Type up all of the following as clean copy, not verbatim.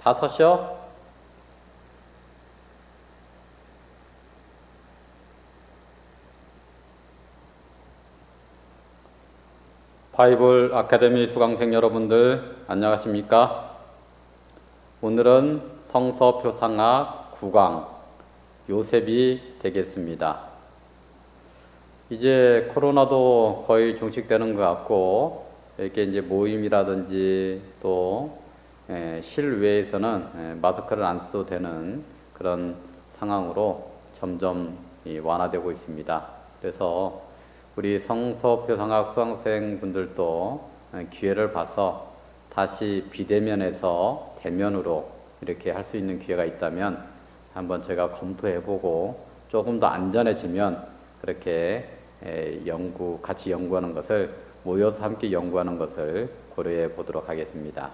다 서시오. 바이블 아카데미 수강생 여러분들 안녕하십니까? 오늘은 성서표상학 9강 요셉이 되겠습니다. 이제 코로나도 거의 종식되는 것 같고 이렇게 이제 모임이라든지 또 실외에서는 마스크를 안 써도 되는 그런 상황으로 점점 완화되고 있습니다. 그래서 우리 성서표상학 수강생분들도 기회를 봐서 다시 비대면에서 대면으로 이렇게 할 수 있는 기회가 있다면 한번 제가 검토해보고 조금 더 안전해지면 그렇게 같이 연구하는 것을 모여서 함께 연구하는 것을 고려해 보도록 하겠습니다.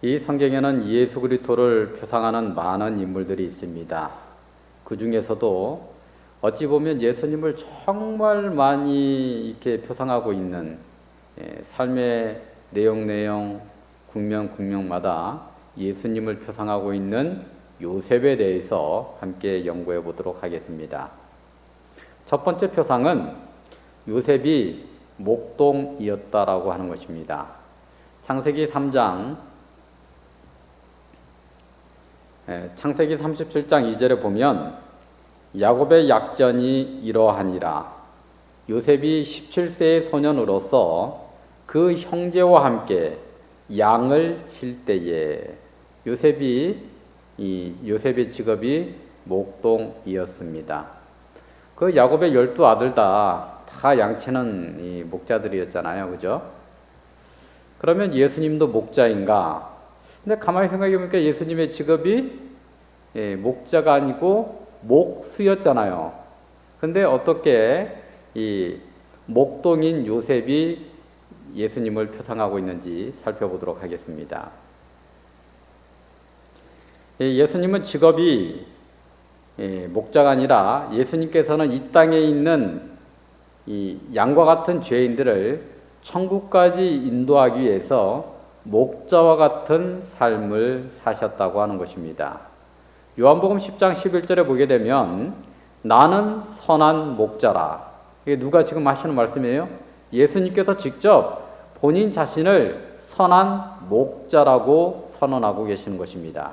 이 성경에는 예수 그리스도를 표상하는 많은 인물들이 있습니다. 그 중에서도 어찌 보면 예수님을 정말 많이 이렇게 표상하고 있는 삶의 내용 국면마다 예수님을 표상하고 있는 요셉에 대해서 함께 연구해 보도록 하겠습니다. 첫 번째 표상은 요셉이 목동이었다라고 하는 것입니다. 창세기 3장 창세기 37장 2절에 보면 야곱의 약전이 이러하니라. 요셉이 17세의 소년으로서 그 형제와 함께 양을 칠 때에 요셉의 직업이 목동이었습니다. 그 야곱의 12아들 다 양치는 이 목자들이었잖아요. 그죠? 그러면 예수님도 목자인가? 근데 가만히 생각해 보니까 예수님의 직업이 목자가 아니고 목수였잖아요. 근데 어떻게 이 목동인 요셉이 예수님을 표상하고 있는지 살펴보도록 하겠습니다. 예수님은 직업이 목자가 아니라 예수님께서는 이 땅에 있는 이 양과 같은 죄인들을 천국까지 인도하기 위해서 목자와 같은 삶을 사셨다고 하는 것입니다. 요한복음 10장 11절에 보게 되면 나는 선한 목자라. 이게 누가 지금 하시는 말씀이에요? 예수님께서 직접 본인 자신을 선한 목자라고 선언하고 계시는 것입니다.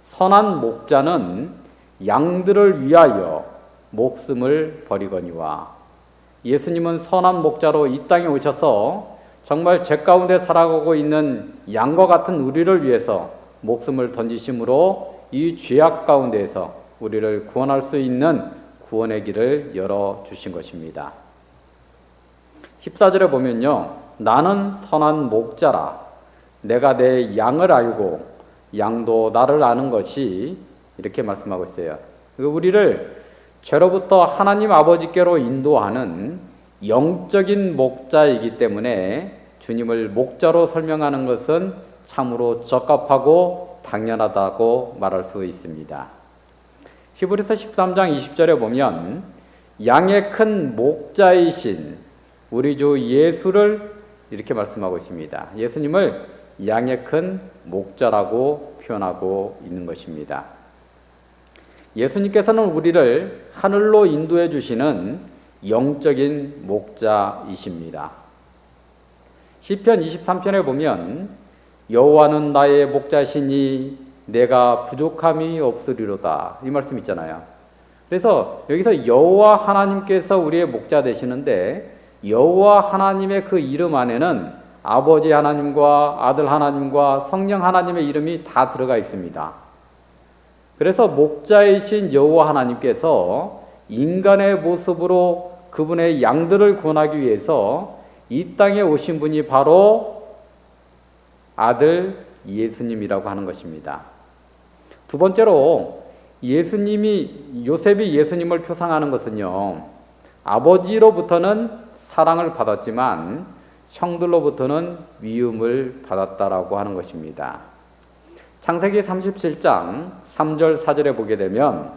선한 목자는 양들을 위하여 목숨을 버리거니와 예수님은 선한 목자로 이 땅에 오셔서 정말 죄 가운데 살아가고 있는 양과 같은 우리를 위해서 목숨을 던지심으로 이 죄악 가운데에서 우리를 구원할 수 있는 구원의 길을 열어주신 것입니다. 14절에 보면요. 나는 선한 목자라. 내가 내 양을 알고 양도 나를 아는 것이 이렇게 말씀하고 있어요. 우리를 죄로부터 하나님 아버지께로 인도하는 영적인 목자이기 때문에 주님을 목자로 설명하는 것은 참으로 적합하고 당연하다고 말할 수 있습니다. 히브리서 13장 20절에 보면 양의 큰 목자이신 우리 주 예수를 이렇게 말씀하고 있습니다. 예수님을 양의 큰 목자라고 표현하고 있는 것입니다. 예수님께서는 우리를 하늘로 인도해 주시는 영적인 목자이십니다. 시편 23편에 보면 여호와는 나의 목자시니 내가 부족함이 없으리로다. 이 말씀 있잖아요. 그래서 여기서 여호와 하나님께서 우리의 목자 되시는데 여호와 하나님의 그 이름 안에는 아버지 하나님과 아들 하나님과 성령 하나님의 이름이 다 들어가 있습니다. 그래서 목자이신 여호와 하나님께서 인간의 모습으로 그분의 양들을 구원하기 위해서 이 땅에 오신 분이 바로 아들 예수님이라고 하는 것입니다. 두 번째로 요셉이 예수님을 표상하는 것은요, 아버지로부터는 사랑을 받았지만 형들로부터는 미움을 받았다라고 하는 것입니다. 창세기 37장 3절 4절에 보게 되면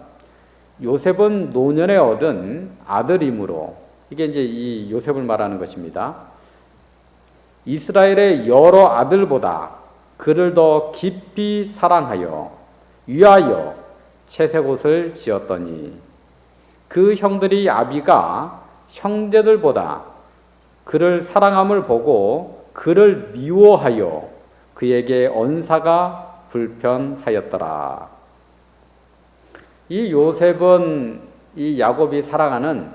요셉은 노년에 얻은 아들이므로, 이게 이제 이 요셉을 말하는 것입니다. 이스라엘의 여러 아들보다 그를 더 깊이 사랑하여 위하여 채색옷을 지었더니 그 형들이 아비가 형제들보다 그를 사랑함을 보고 그를 미워하여 그에게 언사가 불편하였더라. 이 요셉은 이 야곱이 사랑하는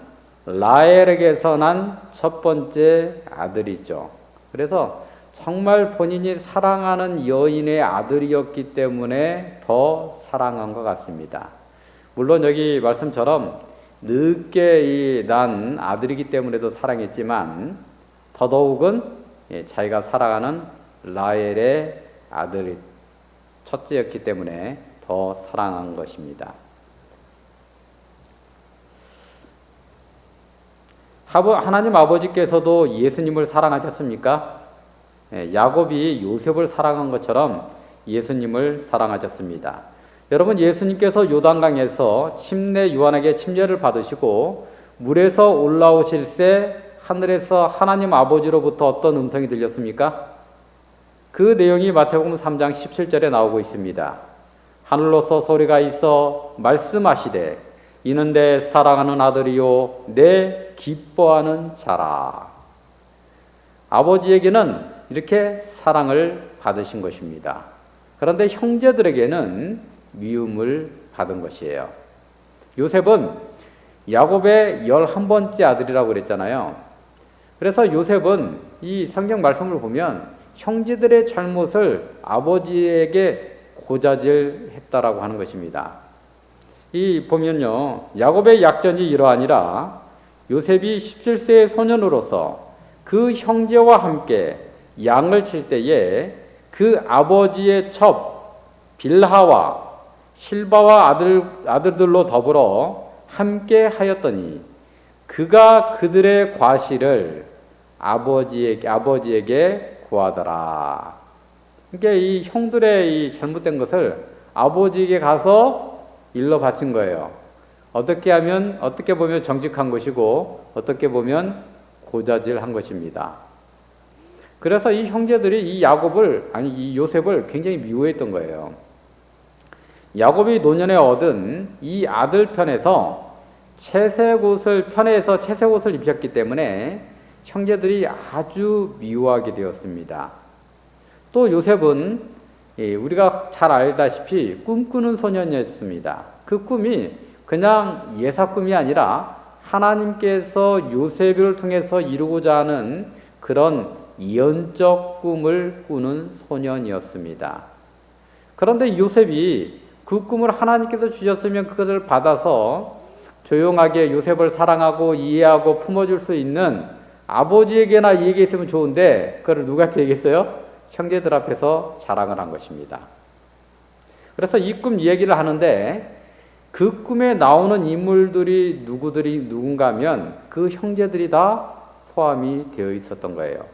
라헬에게서 난 첫 번째 아들이죠. 그래서 정말 본인이 사랑하는 여인의 아들이었기 때문에 더 사랑한 것 같습니다. 물론 여기 말씀처럼 늦게 난 아들이기 때문에도 사랑했지만 더더욱은 자기가 사랑하는 라헬의 아들이 첫째였기 때문에 더 사랑한 것입니다. 하나님 아버지께서도 예수님을 사랑하셨습니까? 야곱이 요셉을 사랑한 것처럼 예수님을 사랑하셨습니다. 여러분, 예수님께서 요단강에서 요한에게 침례를 받으시고 물에서 올라오실 때 하늘에서 하나님 아버지로부터 어떤 음성이 들렸습니까? 그 내용이 마태복음 3장 17절에 나오고 있습니다. 하늘로서 소리가 있어 말씀하시되 이는 내 사랑하는 아들이요 내 기뻐하는 자라. 아버지에게는 이렇게 사랑을 받으신 것입니다. 그런데 형제들에게는 미움을 받은 것이에요. 요셉은 야곱의 11번째 아들이라고 그랬잖아요. 그래서 요셉은 이 성경 말씀을 보면 형제들의 잘못을 아버지에게 고자질했다라고 하는 것입니다. 이 보면요, 야곱의 약전이 이러하니라. 요셉이 17세의 소년으로서 그 형제와 함께 양을 칠 때에 그 아버지의 첩 빌하와 실바와 아들들로 더불어 함께 하였더니 그가 그들의 과실을 아버지에게 구하더라. 그러니까 이 형들의 이 잘못된 것을 아버지에게 가서 일러 바친 거예요. 어떻게 보면 정직한 것이고 어떻게 보면 고자질한 것입니다. 그래서 이 형제들이 이 요셉을 굉장히 미워했던 거예요. 야곱이 노년에 얻은 이 아들 편에서 채색옷을 입혔기 때문에 형제들이 아주 미워하게 되었습니다. 또 요셉은 우리가 잘 알다시피 꿈꾸는 소년이었습니다. 그 꿈이 그냥 예사 꿈이 아니라 하나님께서 요셉을 통해서 이루고자 하는 그런 예언적 꿈을 꾸는 소년이었습니다. 그런데 요셉이 그 꿈을 하나님께서 주셨으면 그것을 받아서 조용하게 요셉을 사랑하고 이해하고 품어줄 수 있는 아버지에게나 얘기했으면 좋은데 그걸 누구한테 얘기했어요? 형제들 앞에서 자랑을 한 것입니다. 그래서 이 꿈 얘기를 하는데 그 꿈에 나오는 인물들이 누군가 하면 그 형제들이 다 포함이 되어 있었던 거예요.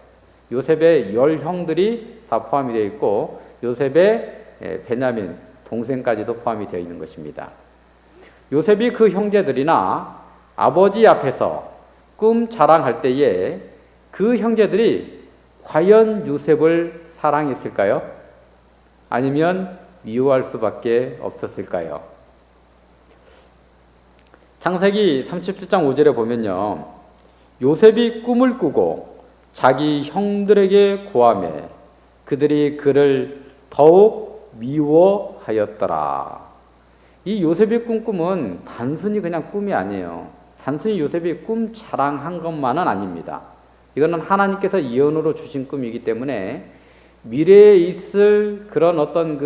요셉의 10형들이 다 포함이 되어 있고 요셉의 베냐민 동생까지도 포함이 되어 있는 것입니다. 요셉이 그 형제들이나 아버지 앞에서 꿈 자랑할 때에 그 형제들이 과연 요셉을 사랑했을까요? 아니면 미워할 수밖에 없었을까요? 창세기 37장 5절에 보면요, 요셉이 꿈을 꾸고 자기 형들에게 고하매 그들이 그를 더욱 미워하였더라. 이 요셉이 꾼 꿈은 단순히 그냥 꿈이 아니에요. 단순히 요셉이 꿈 자랑한 것만은 아닙니다. 이거는 하나님께서 예언으로 주신 꿈이기 때문에 미래에 있을 그런 어떤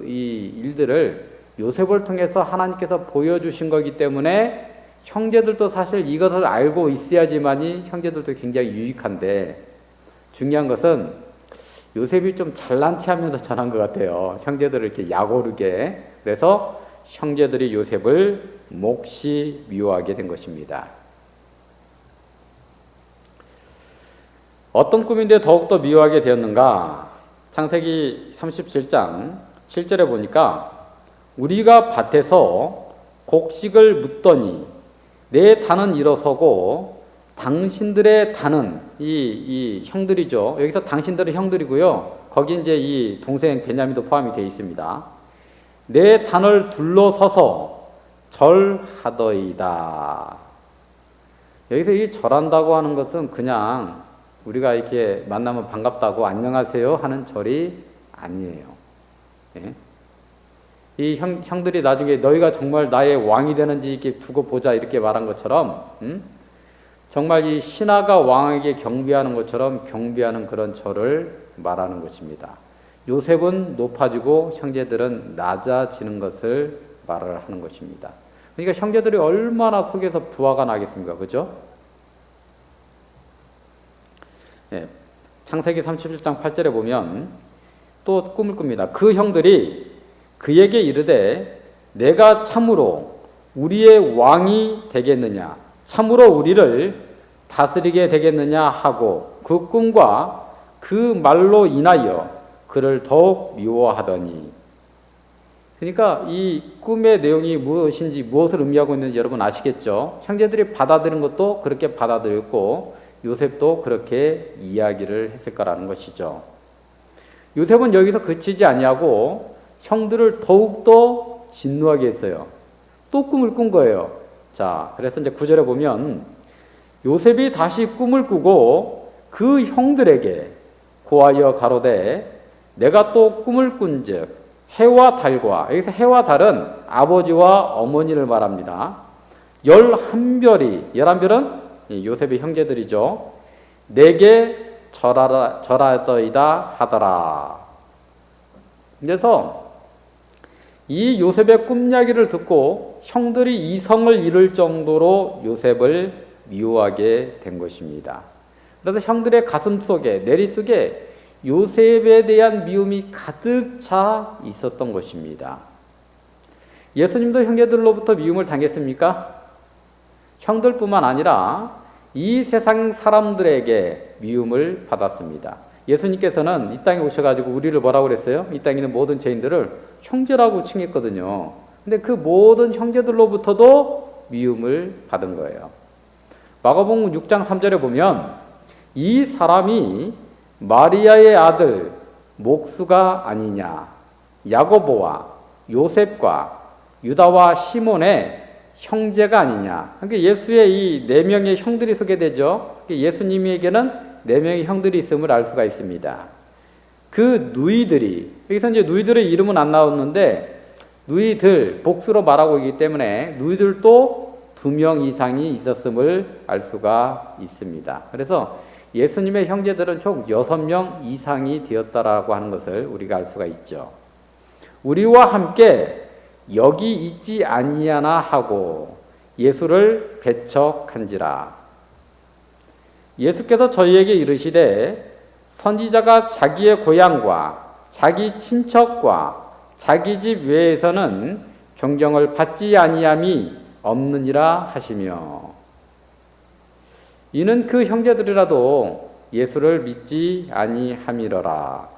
이 일들을 요셉을 통해서 하나님께서 보여주신 거기 때문에 형제들도 사실 이것을 알고 있어야지만이 형제들도 굉장히 유익한데 중요한 것은 요셉이 좀 잘난 체하면서 전한 것 같아요. 형제들을 이렇게 약오르게. 그래서 형제들이 요셉을 몹시 미워하게 된 것입니다. 어떤 꿈인데 더욱더 미워하게 되었는가? 창세기 37장 7절에 보니까 우리가 밭에서 곡식을 묻더니 내 단은 일어서고 당신들의 단은 이 형들이죠. 여기서 당신들은 형들이고요. 거기 이제 이 동생 베냐민도 포함이 되어 있습니다. 내 단을 둘러서서 절하더이다. 여기서 이 절한다고 하는 것은 그냥 우리가 이렇게 만나면 반갑다고 안녕하세요 하는 절이 아니에요. 예? 이 형들이 나중에 너희가 정말 나의 왕이 되는지 이렇게 두고 보자 이렇게 말한 것처럼 정말 이 신하가 왕에게 경배하는 것처럼 경배하는 그런 절을 말하는 것입니다. 요셉은 높아지고 형제들은 낮아지는 것을 말을 하는 것입니다. 그러니까 형제들이 얼마나 속에서 부하가 나겠습니까? 그죠? 예, 창세기 37장 8절에 보면 또 꿈을 꿉니다. 그 형들이 그에게 이르되 내가 참으로 우리의 왕이 되겠느냐, 참으로 우리를 다스리게 되겠느냐 하고 그 꿈과 그 말로 인하여 그를 더욱 미워하더니. 그러니까 이 꿈의 내용이 무엇인지, 무엇을 의미하고 있는지 여러분 아시겠죠? 형제들이 받아들인 것도 그렇게 받아들였고 요셉도 그렇게 이야기를 했을 거라는 것이죠. 요셉은 여기서 그치지 아니하고 형들을 더욱더 진노하게 했어요. 또 꿈을 꾼 거예요. 자, 그래서 이제 9절에 보면 요셉이 다시 꿈을 꾸고 그 형들에게 고하여 가로되 내가 또 꿈을 꾼즉 해와 달과, 여기서 해와 달은 아버지와 어머니를 말합니다. 11별이, 11별은 요셉의 형제들이죠. 내게 절하더이다 하더라. 그래서 이 요셉의 꿈 이야기를 듣고 형들이 이성을 잃을 정도로 요셉을 미워하게 된 것입니다. 그래서 형들의 가슴 속에, 내리 속에 요셉에 대한 미움이 가득 차 있었던 것입니다. 예수님도 형제들로부터 미움을 당했습니까? 형들뿐만 아니라 이 세상 사람들에게 미움을 받았습니다. 예수님께서는 이 땅에 오셔가지고 우리를 뭐라고 그랬어요? 이 땅에 있는 모든 죄인들을 형제라고 칭했거든요. 근데 그 모든 형제들로부터도 미움을 받은 거예요. 마가복음 6장 3절에 보면 이 사람이 마리아의 아들 목수가 아니냐, 야고보와 요셉과 유다와 시몬의 형제가 아니냐. 그러니까 예수의 이 네 명의 형들이 소개되죠. 예수님에게는 네 명의 형들이 있음을 알 수가 있습니다. 그 누이들이, 여기서 이제 누이들의 이름은 안 나왔는데 누이들, 복수로 말하고 있기 때문에 누이들도 2명 이상이 있었음을 알 수가 있습니다. 그래서 예수님의 형제들은 총 6명 이상이 되었다라고 하는 것을 우리가 알 수가 있죠. 우리와 함께 여기 있지 아니하나 하고 예수를 배척한지라. 예수께서 저희에게 이르시되 선지자가 자기의 고향과 자기 친척과 자기 집 외에서는 존경을 받지 아니함이 없느니라 하시며, 이는 그 형제들이라도 예수를 믿지 아니함이러라.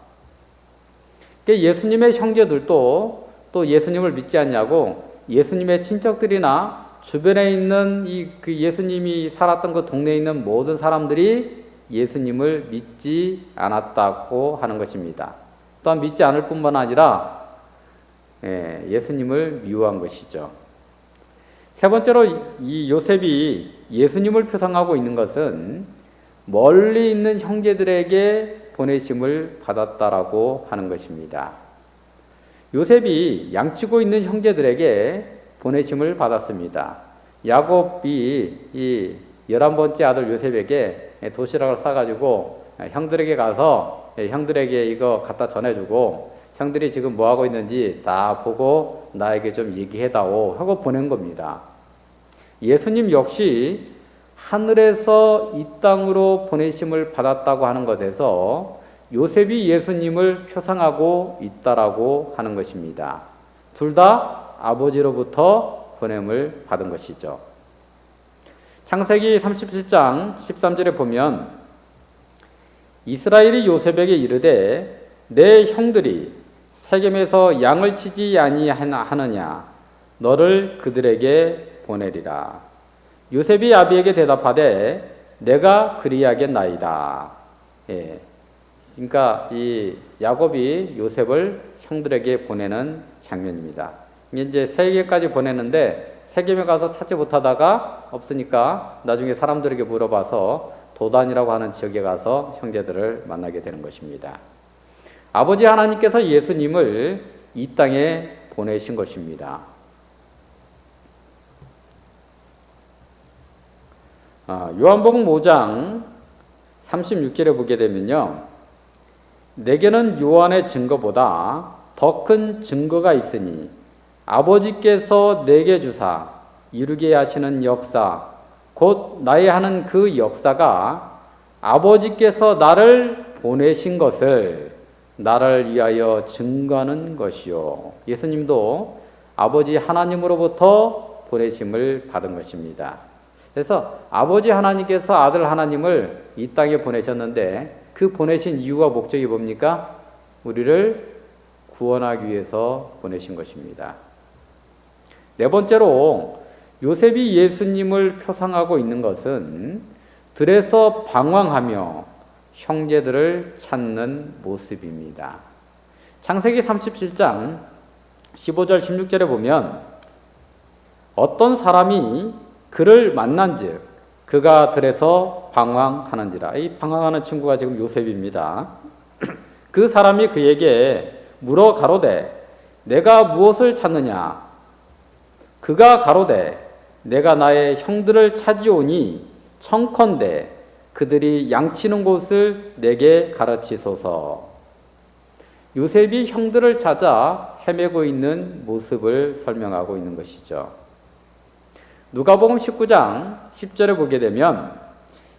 예수님의 형제들도 또 예수님을 믿지 않냐고 예수님의 친척들이나 주변에 있는 그 예수님이 살았던 그 동네에 있는 모든 사람들이 예수님을 믿지 않았다고 하는 것입니다. 또한 믿지 않을 뿐만 아니라 예수님을 미워한 것이죠. 세 번째로 이 요셉이 예수님을 표상하고 있는 것은 멀리 있는 형제들에게 보내심을 받았다라고 하는 것입니다. 요셉이 양치고 있는 형제들에게 보내심을 받았습니다. 야곱이 이 11번째 아들 요셉에게 도시락을 싸가지고 형들에게 가서 형들에게 이거 갖다 전해주고 형들이 지금 뭐하고 있는지 다 보고 나에게 좀 얘기해다오 하고 보낸 겁니다. 예수님 역시 하늘에서 이 땅으로 보내심을 받았다고 하는 것에서 요셉이 예수님을 표상하고 있다라고 하는 것입니다. 둘 다 아버지로부터 보냄을 받은 것이죠. 창세기 37장 13절에 보면 이스라엘이 요셉에게 이르되 내 형들이 세겜에서 양을 치지 아니하느냐, 너를 그들에게 보내리라. 요셉이 아비에게 대답하되 내가 그리하겠나이다. 그러니까 이 야곱이 요셉을 형들에게 보내는 장면입니다. 이제 세겜까지 보내는데 세겜에 가서 찾지 못하다가 없으니까 나중에 사람들에게 물어봐서 도단이라고 하는 지역에 가서 형제들을 만나게 되는 것입니다. 아버지 하나님께서 예수님을 이 땅에 보내신 것입니다. 요한복음 5장 36절에 보게 되면요, 내게는 요한의 증거보다 더 큰 증거가 있으니 아버지께서 내게 주사 이루게 하시는 역사 곧 나의 하는 그 역사가 아버지께서 나를 보내신 것을 나를 위하여 증거하는 것이요. 예수님도 아버지 하나님으로부터 보내심을 받은 것입니다. 그래서 아버지 하나님께서 아들 하나님을 이 땅에 보내셨는데 그 보내신 이유와 목적이 뭡니까? 우리를 구원하기 위해서 보내신 것입니다. 네 번째로 요셉이 예수님을 표상하고 있는 것은 들에서 방황하며 형제들을 찾는 모습입니다. 창세기 37장 15절 16절에 보면 어떤 사람이 그를 만난즉 그가 들에서 방황하는지라. 이 방황하는 친구가 지금 요셉입니다. 그 사람이 그에게 물어 가로되 내가 무엇을 찾느냐? 그가 가로되 내가 나의 형들을 찾으오니 청컨대 그들이 양치는 곳을 내게 가르치소서. 요셉이 형들을 찾아 헤매고 있는 모습을 설명하고 있는 것이죠. 누가복음 19장 10절에 보게 되면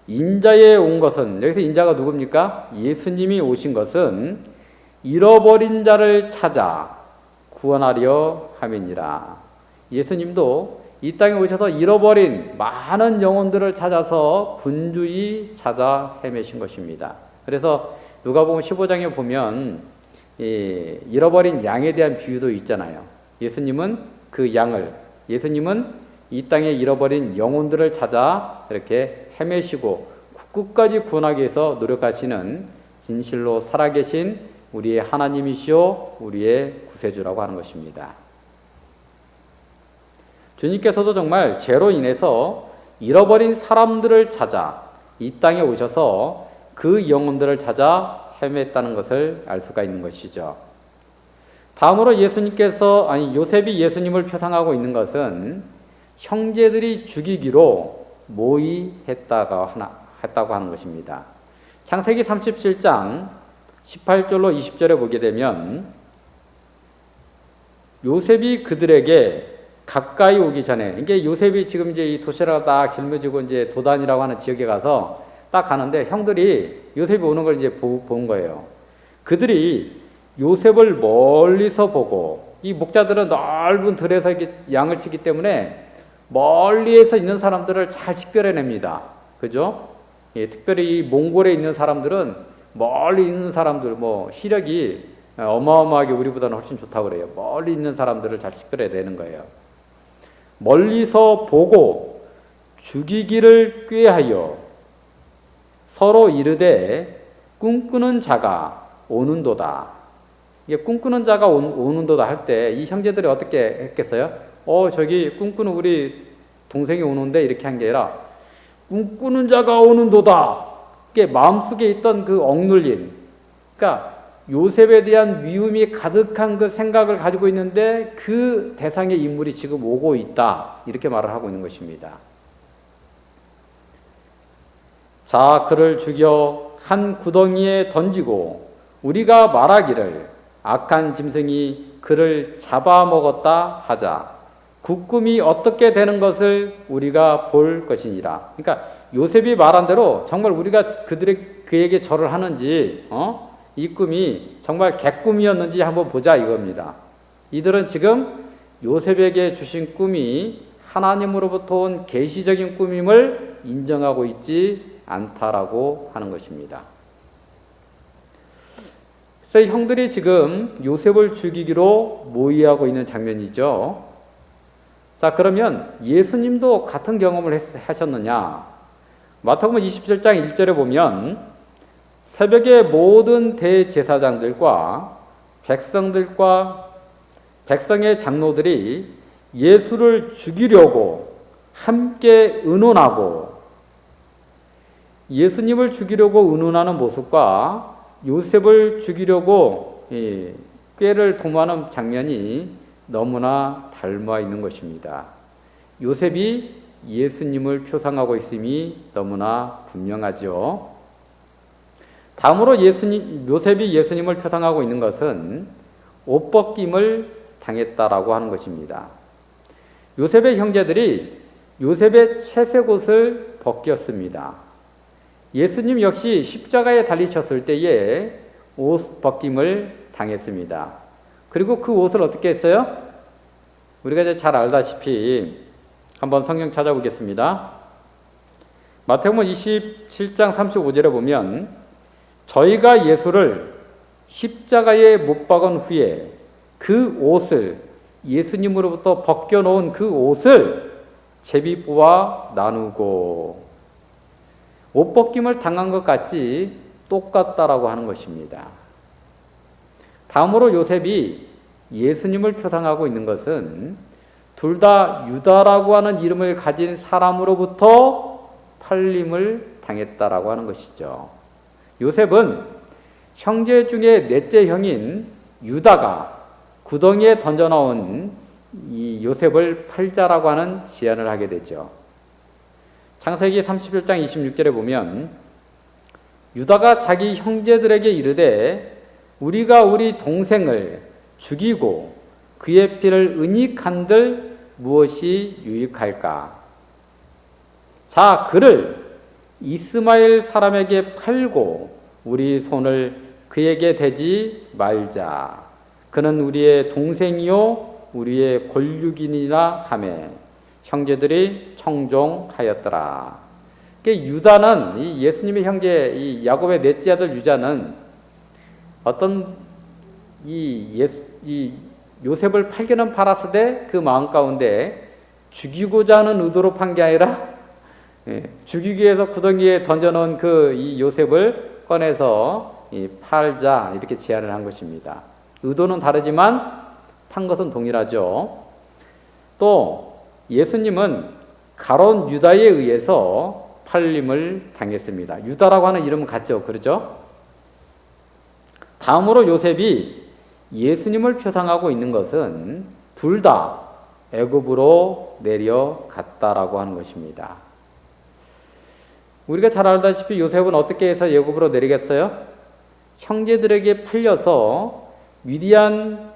인자에 온 것은, 여기서 인자가 누굽니까? 예수님이 오신 것은 잃어버린 자를 찾아 구원하려 함이니라. 예수님도 이 땅에 오셔서 잃어버린 많은 영혼들을 찾아서 분주히 찾아 헤매신 것입니다. 그래서 누가복음 15장에 보면 잃어버린 양에 대한 비유도 있잖아요. 예수님은 이 땅에 잃어버린 영혼들을 찾아 이렇게 헤매시고 끝까지 구원하기 위해서 노력하시는 진실로 살아계신 우리의 하나님이시오 우리의 구세주라고 하는 것입니다. 주님께서도 정말 죄로 인해서 잃어버린 사람들을 찾아 이 땅에 오셔서 그 영혼들을 찾아 헤맸다는 것을 알 수가 있는 것이죠. 다음으로 요셉이 예수님을 표상하고 있는 것은 형제들이 죽이기로 모의했다고 하는 것입니다. 창세기 37장 18절로 20절에 보게 되면 요셉이 그들에게 가까이 오기 전에, 이게 요셉이 지금 이제 이 도시락을 딱 짊어지고 이제 도단이라고 하는 지역에 가서 딱 가는데 형들이 요셉이 오는 걸 이제 본 거예요. 그들이 요셉을 멀리서 보고, 이 목자들은 넓은 들에서 이렇게 양을 치기 때문에 멀리에서 있는 사람들을 잘 식별해냅니다. 그죠? 예, 특별히 이 몽골에 있는 사람들은 멀리 있는 사람들, 시력이 어마어마하게 우리보다는 훨씬 좋다고 그래요. 멀리 있는 사람들을 잘 식별해내는 거예요. 멀리서 보고 죽이기를 꾀하여 서로 이르되 꿈꾸는 자가 오는도다. 이게 꿈꾸는 자가 오는도다 할 때 이 형제들이 어떻게 했겠어요? 저기 꿈꾸는 우리 동생이 오는데 이렇게 한 게 아니라 꿈꾸는 자가 오는도다. 이게 마음속에 있던 그 억눌린, 그러니까 요셉에 대한 미움이 가득한 그 생각을 가지고 있는데 그 대상의 인물이 지금 오고 있다. 이렇게 말을 하고 있는 것입니다. 자, 그를 죽여 한 구덩이에 던지고 우리가 말하기를 악한 짐승이 그를 잡아먹었다 하자. 그 꿈이 어떻게 되는 것을 우리가 볼 것이니라. 그러니까 요셉이 말한 대로 정말 우리가 그에게 절을 하는지, 이 꿈이 정말 개꿈이었는지 한번 보자 이겁니다. 이들은 지금 요셉에게 주신 꿈이 하나님으로부터 온 계시적인 꿈임을 인정하고 있지 않다라고 하는 것입니다. 그래서 형들이 지금 요셉을 죽이기로 모의하고 있는 장면이죠. 자, 그러면 예수님도 같은 경험을 하셨느냐? 마태복음 27장 1절에 보면 새벽에 모든 대제사장들과 백성의 장로들이 예수를 죽이려고 함께 의논하고, 예수님을 죽이려고 의논하는 모습과 요셉을 죽이려고 꾀를 도모하는 장면이 너무나 닮아 있는 것입니다. 요셉이 예수님을 표상하고 있음이 너무나 분명하죠. 다음으로 요셉이 예수님을 표상하고 있는 것은 옷벗김을 당했다라고 하는 것입니다. 요셉의 형제들이 요셉의 채색 옷을 벗겼습니다. 예수님 역시 십자가에 달리셨을 때에 옷 벗김을 당했습니다. 그리고 그 옷을 어떻게 했어요? 우리가 이제 잘 알다시피 한번 성경 찾아보겠습니다. 마태복음 27장 35절에 보면 저희가 예수를 십자가에 못 박은 후에 그 옷을, 예수님으로부터 벗겨놓은 그 옷을 제비 뽑아 나누고, 옷 벗김을 당한 것 같이 똑같다라고 하는 것입니다. 다음으로 요셉이 예수님을 표상하고 있는 것은 둘 다 유다라고 하는 이름을 가진 사람으로부터 팔림을 당했다라고 하는 것이죠. 요셉은 형제 중에 넷째 형인 유다가 구덩이에 던져넣은 이 요셉을 팔자라고 하는 제안을 하게 되죠. 창세기 31장 26절에 보면 유다가 자기 형제들에게 이르되 우리가 우리 동생을 죽이고 그의 피를 은닉한들 무엇이 유익할까? 자, 그를 이스마엘 사람에게 팔고 우리 손을 그에게 대지 말자. 그는 우리의 동생이요 우리의 권육이니라 하매 형제들이 청종하였더라. 유다는 이 예수님의 형제 이 야곱의 넷째 아들 유다는 어떤 이 요셉을 팔기는 팔았으되 그 마음 가운데 죽이고자 하는 의도로 판 게 아니라 죽이기 위해서 구덩이에 던져놓은 그 이 요셉을 꺼내서 팔자 이렇게 제안을 한 것입니다. 의도는 다르지만 판 것은 동일하죠. 또 예수님은 가론 유다에 의해서 팔림을 당했습니다. 유다라고 하는 이름은 같죠, 그렇죠? 다음으로 요셉이 예수님을 표상하고 있는 것은 둘 다 애굽으로 내려갔다라고 하는 것입니다. 우리가 잘 알다시피 요셉은 어떻게 해서 애굽으로 내리겠어요? 형제들에게 팔려서 위대한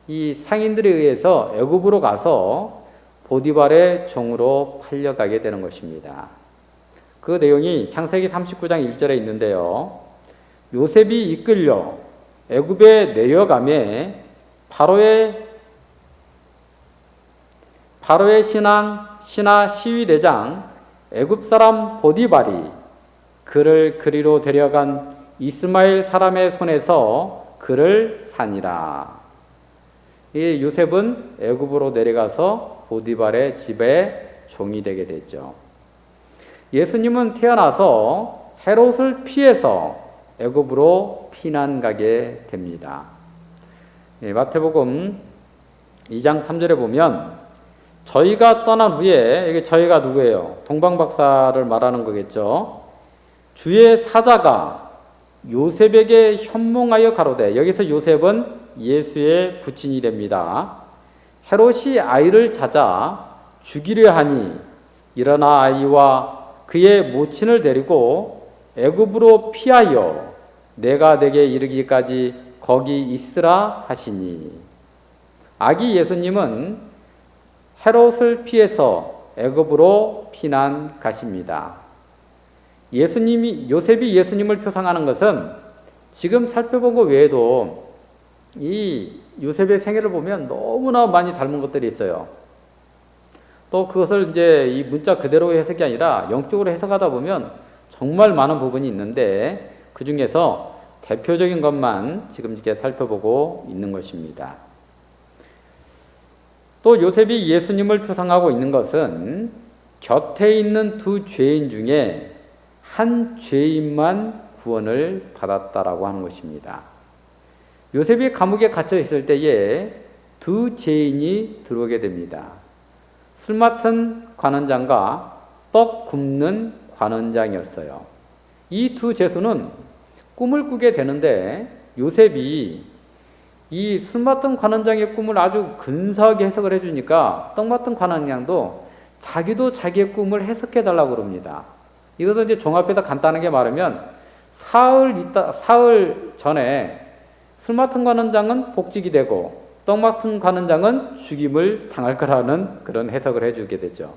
이 상인들에 의해서 애굽으로 가서 보디발의 종으로 팔려가게 되는 것입니다. 그 내용이 창세기 39장 1절에 있는데요. 요셉이 이끌려 애굽에 내려가매 바로의 신하 시위대장 애굽 사람 보디발이 그를 그리로 데려간 이스마엘 사람의 손에서 그를 산이라. 이 요셉은 애굽으로 내려가서 보디발의 집에 종이 되게 됐죠. 예수님은 태어나서 헤롯을 피해서 애굽으로 피난 가게 됩니다. 마태복음 2장 3절에 보면 저희가 떠난 후에, 이게 저희가 누구예요? 동방박사를 말하는 거겠죠. 주의 사자가 요셉에게 현몽하여 가로되, 여기서 요셉은 예수의 부친이 됩니다. 헤롯이 아이를 찾아 죽이려 하니 일어나 아이와 그의 모친을 데리고 애굽으로 피하여 내가 내게 이르기까지 거기 있으라 하시니. 아기 예수님은 헤롯을 피해서 애굽으로 피난 가십니다. 요셉이 예수님을 표상하는 것은 지금 살펴본 것 외에도 이 요셉의 생애를 보면 너무나 많이 닮은 것들이 있어요. 또 그것을 이제 이 문자 그대로 해석이 아니라 영적으로 해석하다 보면 정말 많은 부분이 있는데 그 중에서 대표적인 것만 지금 이렇게 살펴보고 있는 것입니다. 또 요셉이 예수님을 표상하고 있는 것은 곁에 있는 두 죄인 중에 한 죄인만 구원을 받았다라고 하는 것입니다. 요셉이 감옥에 갇혀 있을 때에 두 죄인이 들어오게 됩니다. 술 맡은 관원장과 떡 굽는 관원장이었어요. 이 두 죄수는 꿈을 꾸게 되는데 요셉이 이 술 맡은 관원장의 꿈을 아주 근사하게 해석을 해주니까 떡 맡은 관원장도 자기도 자기의 꿈을 해석해 달라고 그럽니다. 이것을 이제 종합해서 간단하게 말하면 사흘 전에 술 맡은 관원장은 복직이 되고 떡 맡은 관원장은 죽임을 당할 거라는 그런 해석을 해주게 되죠.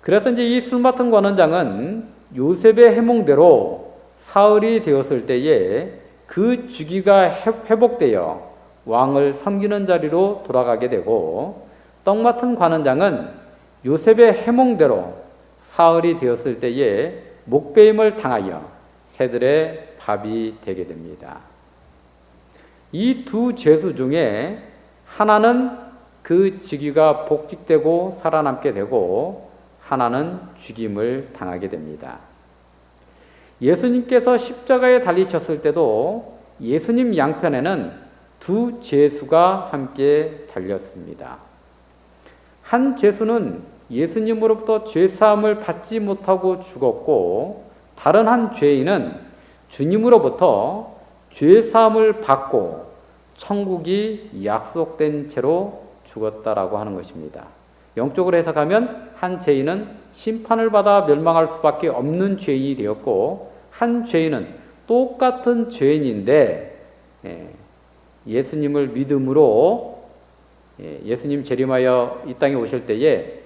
그래서 이제 이 술 맡은 관원장은 요셉의 해몽대로 사흘이 되었을 때에 그 주기가 회복되어 왕을 섬기는 자리로 돌아가게 되고, 떡 맡은 관원장은 요셉의 해몽대로 사흘이 되었을 때에 목베임을 당하여 새들의 밥이 되게 됩니다. 이 두 죄수 중에 하나는 그 직위가 복직되고 살아남게 되고 하나는 죽임을 당하게 됩니다. 예수님께서 십자가에 달리셨을 때도 예수님 양편에는 두 죄수가 함께 달렸습니다. 한 죄수는 예수님으로부터 죄사함을 받지 못하고 죽었고, 다른 한 죄인은 주님으로부터 죄사함을 받고 천국이 약속된 채로 죽었다라고 하는 것입니다. 영적으로 해석하면 한 죄인은 심판을 받아 멸망할 수밖에 없는 죄인이 되었고, 한 죄인은 똑같은 죄인인데 예수님을 믿음으로 예수님 재림하여 이 땅에 오실 때에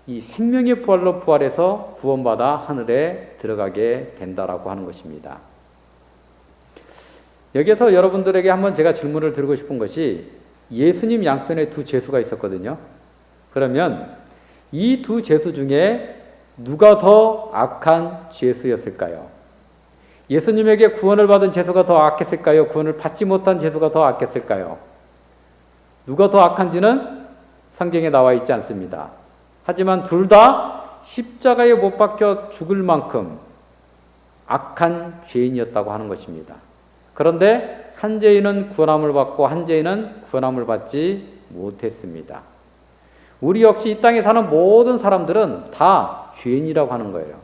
이 생명의 부활로 부활해서 구원받아 하늘에 들어가게 된다라고 하는 것입니다. 여기에서 여러분들에게 한번 제가 질문을 드리고 싶은 것이, 예수님 양편에 두 죄수가 있었거든요. 그러면 이 두 죄수 중에 누가 더 악한 죄수였을까요? 예수님에게 구원을 받은 죄수가 더 악했을까요? 구원을 받지 못한 죄수가 더 악했을까요? 누가 더 악한지는 성경에 나와 있지 않습니다. 하지만 둘 다 십자가에 못 박혀 죽을 만큼 악한 죄인이었다고 하는 것입니다. 그런데 한 죄인은 구원함을 받고 한 죄인은 구원함을 받지 못했습니다. 우리 역시 이 땅에 사는 모든 사람들은 다 죄인이라고 하는 거예요.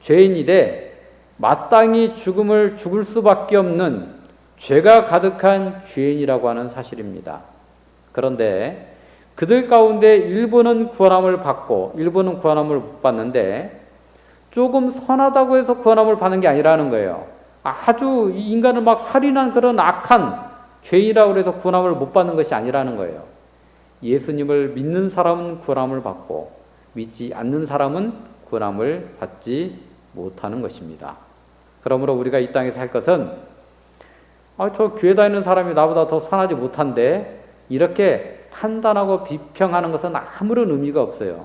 죄인이되 마땅히 죽을 수밖에 없는 죄가 가득한 죄인이라고 하는 사실입니다. 그런데 그들 가운데 일부는 구원함을 받고 일부는 구원함을 못 받는데, 조금 선하다고 해서 구원함을 받는 게 아니라는 거예요. 아주 인간을 막 살인한 그런 악한 죄인이라고 해서 구원함을 못 받는 것이 아니라는 거예요. 예수님을 믿는 사람은 구원함을 받고 믿지 않는 사람은 구원함을 받지 못하는 것입니다. 그러므로 우리가 이 땅에서 할 것은, 저 교회 다니는 사람이 나보다 더 선하지 못한데, 이렇게 판단하고 비평하는 것은 아무런 의미가 없어요.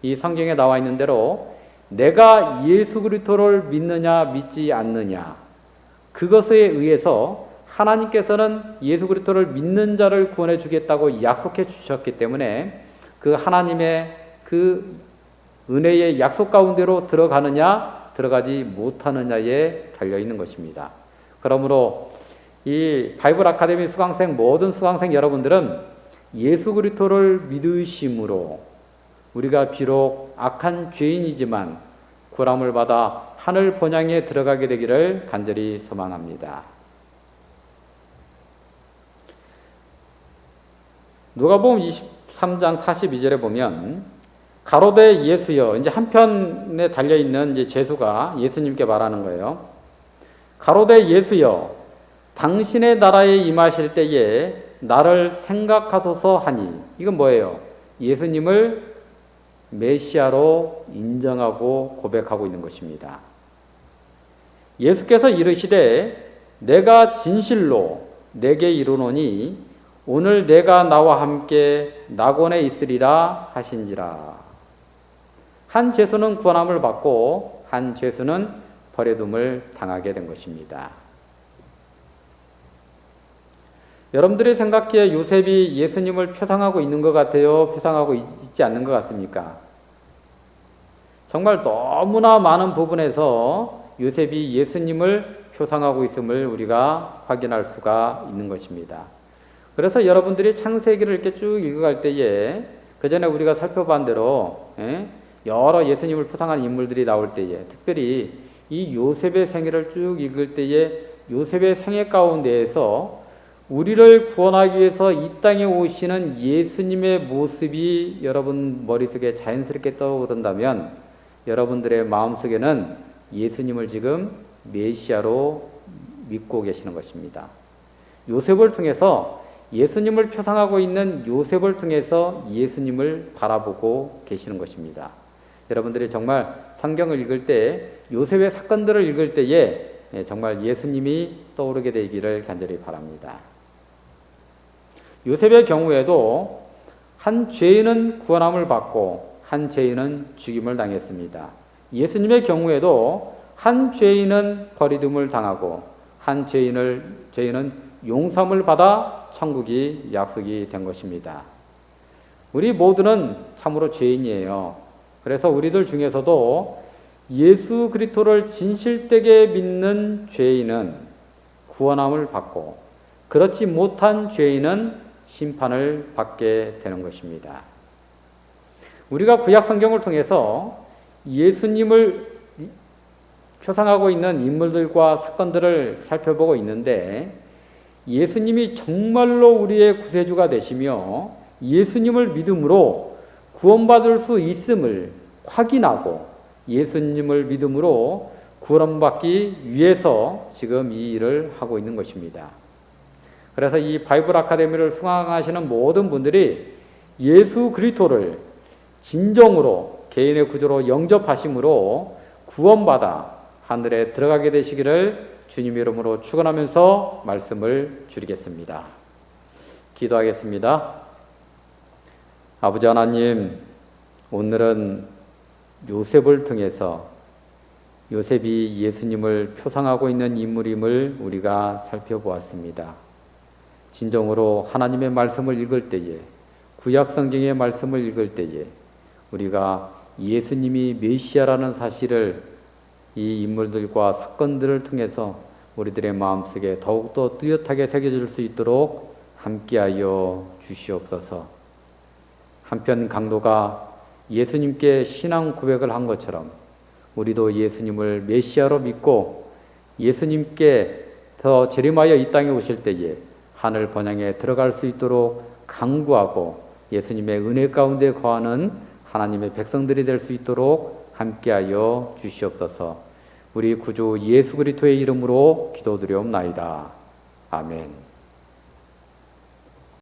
이 성경에 나와 있는 대로 내가 예수 그리스도를 믿느냐 믿지 않느냐, 그것에 의해서 하나님께서는 예수 그리스도를 믿는 자를 구원해 주겠다고 약속해 주셨기 때문에 그 하나님의 그 은혜의 약속 가운데로 들어가느냐 들어가지 못하느냐에 달려 있는 것입니다. 그러므로 이 바이블 아카데미 수강생, 모든 수강생 여러분들은 예수 그리스도를 믿으심으로 우리가 비록 악한 죄인이지만 구원함을 받아 하늘 본향에 들어가게 되기를 간절히 소망합니다. 누가복음 23장 42절에 보면, 가로되 예수여, 이제 한편에 달려 있는 이제 제수가 예수님께 말하는 거예요. 가로되 예수여, 당신의 나라에 임하실 때에 나를 생각하소서 하니, 이건 뭐예요? 예수님을 메시아로 인정하고 고백하고 있는 것입니다. 예수께서 이르시되 내가 진실로 내게 이르노니 오늘 내가 나와 함께 낙원에 있으리라 하신지라. 한 죄수는 구원함을 받고 한 죄수는 버려둠을 당하게 된 것입니다. 여러분들이 생각해 요셉이 예수님을 표상하고 있는 것 같아요? 표상하고 있지 않는 것 같습니까? 정말 너무나 많은 부분에서 요셉이 예수님을 표상하고 있음을 우리가 확인할 수가 있는 것입니다. 그래서 여러분들이 창세기를 이렇게 쭉 읽어갈 때에 그 전에 우리가 살펴본 대로 여러 예수님을 표상한 인물들이 나올 때에 특별히 이 요셉의 생애를 쭉 읽을 때에 요셉의 생애 가운데에서 우리를 구원하기 위해서 이 땅에 오시는 예수님의 모습이 여러분 머릿속에 자연스럽게 떠오른다면 여러분들의 마음속에는 예수님을 지금 메시아로 믿고 계시는 것입니다. 요셉을 통해서 예수님을 표상하고 있는 요셉을 통해서 예수님을 바라보고 계시는 것입니다. 여러분들이 정말 성경을 읽을 때 요셉의 사건들을 읽을 때에 정말 예수님이 떠오르게 되기를 간절히 바랍니다. 요셉의 경우에도 한 죄인은 구원함을 받고 한 죄인은 죽임을 당했습니다. 예수님의 경우에도 한 죄인은 버리둠을 당하고 한 죄인은 용서함을 받아 천국이 약속이 된 것입니다. 우리 모두는 참으로 죄인이에요. 그래서 우리들 중에서도 예수 그리스도를 진실되게 믿는 죄인은 구원함을 받고 그렇지 못한 죄인은 심판을 받게 되는 것입니다. 우리가 구약 성경을 통해서 예수님을 표상하고 있는 인물들과 사건들을 살펴보고 있는데 예수님이 정말로 우리의 구세주가 되시며 예수님을 믿음으로 구원받을 수 있음을 확인하고 예수님을 믿음으로 구원받기 위해서 지금 이 일을 하고 있는 것입니다. 그래서 이 바이블 아카데미를 수강하시는 모든 분들이 예수 그리스도를 진정으로 개인의 구조로 영접하심으로 구원받아 하늘에 들어가게 되시기를 주님의 이름으로 축원하면서 말씀을 드리겠습니다. 기도하겠습니다. 아버지 하나님, 오늘은 요셉을 통해서 요셉이 예수님을 표상하고 있는 인물임을 우리가 살펴보았습니다. 진정으로 하나님의 말씀을 읽을 때에 구약 성경의 말씀을 읽을 때에 우리가 예수님이 메시아라는 사실을 이 인물들과 사건들을 통해서 우리들의 마음속에 더욱더 뚜렷하게 새겨질 수 있도록 함께하여 주시옵소서. 한편 강도가 예수님께 신앙 고백을 한 것처럼 우리도 예수님을 메시아로 믿고 예수님께 더 재림하여 이 땅에 오실 때에 하늘 번영에 들어갈 수 있도록 강구하고 예수님의 은혜 가운데 거하는 하나님의 백성들이 될 수 있도록 함께하여 주시옵소서. 우리 구주 예수 그리스도의 이름으로 기도드리옵나이다. 아멘.